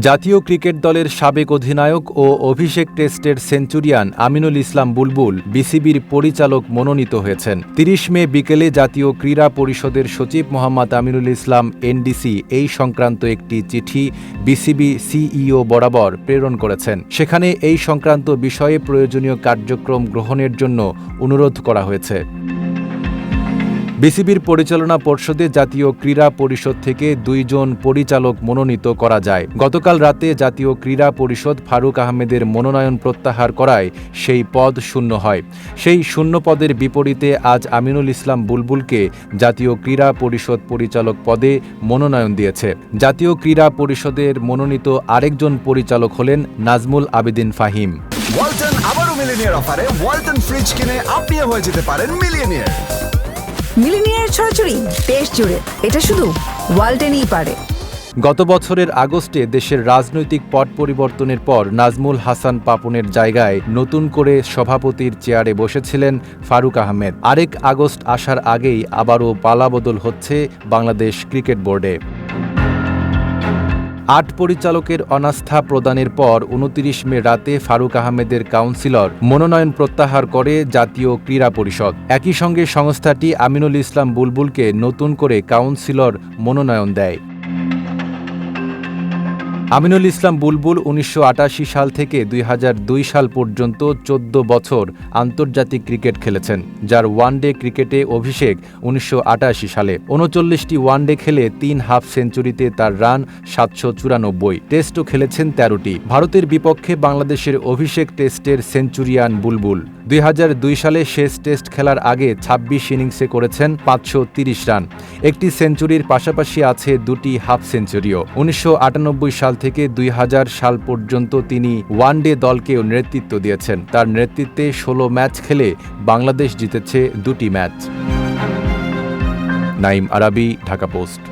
জাতীয় ক্রিকেট দলের সাবেক অধিনায়ক ও অভিষেক টেস্টের সেঞ্চুরিয়ান আমিনুল ইসলাম বুলবুল বিসিবির পরিচালক মনোনীত হয়েছেন। ৩০ মে বিকেলে জাতীয় ক্রীড়া পরিষদের সচিব মোহাম্মদ আমিনুল ইসলাম এনডিসি এই সংক্রান্ত একটি চিঠি বিসিবি সিইও বরাবর প্রেরণ করেছেন। সেখানে এই সংক্রান্ত বিষয়ে প্রয়োজনীয় কার্যক্রম গ্রহণের জন্য অনুরোধ করা হয়েছে। বিসিবির পরিচালনা পর্ষদে জাতীয় ক্রীড়া পরিষদ থেকে 2 জন পরিচালক মনোনীত করা যায়। গতকাল রাতে জাতীয় ক্রীড়া পরিষদ ফারুক আহমেদের মনোনয়ন প্রত্যাহার করায় সেই পদ শূন্য হয়। সেই শূন্য পদের বিপরীতে আজ আমিনুল ইসলাম বুলবুলকে জাতীয় ক্রীড়া পরিষদ পরিচালক পদে মনোনয়ন দিয়েছে। জাতীয় ক্রীড়া পরিষদের মনোনীত আরেকজন পরিচালক হলেন নাজমুল আবেদিন ফাহিম। ওয়ালটন আবারও মিলিনিয়ার অফারে ওয়ালটন ফ্রিজ কিনে আপনিও হয়ে যেতে পারেন মিলিয়নিয়ার। মিলিনিয়ার ছড়াছড়ি দেশ জুড়ে, এটা শুধু ওয়ালটেনই পারে। গত বছরের আগস্টে দেশের রাজনৈতিক পট পরিবর্তনের পর নাজমুল হাসান পাপনের জায়গায় নতুন করে সভাপতির চেয়ারে বসেছিলেন ফারুক আহমেদ। আরেক আগস্ট আসার আগেই আবারও পালাবদল হচ্ছে বাংলাদেশ ক্রিকেট বোর্ডে। 8 পরিচালকের অনাস্থা প্রদানের পর 29 মে রাতে ফারুক আহমেদের কাউন্সিলর মনোনয়ন প্রত্যাহার করে জাতীয় ক্রীড়া পরিষদ। একই সঙ্গে সংস্থাটি আমিনুল ইসলাম বুলবুলকে নতুন করে কাউন্সিলর মনোনয়ন দেয়। আমিনুল ইসলাম বুলবুল 1988 সাল থেকে 2002 সাল পর্যন্ত 14 বছর আন্তর্জাতিক ক্রিকেট খেলেছেন, যার ওয়ানডে ক্রিকেটে অভিষেক 1988 সালে। 39টি ওয়ানডে খেলে 3 হাফ সেঞ্চুরিতে তার রান 794। টেস্টও খেলেছেন 13টি। ভারতের বিপক্ষে বাংলাদেশের অভিষেক টেস্টের সেঞ্চুরিয়ান বুলবুল। 2002 সালে শেষ টেস্ট খেলার আগে 26 ইনিংসে করেছেন 530 রান। একটি সেঞ্চুরির পাশাপাশি আছে 2টি হাফ সেঞ্চুরিও। 1998 সাল থেকে 2000 সাল পর্যন্ত তিনি ওয়ানডে দলকেও নেতৃত্ব দিয়েছেন। তার নেতৃত্বে 16 ম্যাচ খেলে বাংলাদেশ জিতেছে 2টি ম্যাচ। নাইম আরাবি, ঢাকা পোস্ট।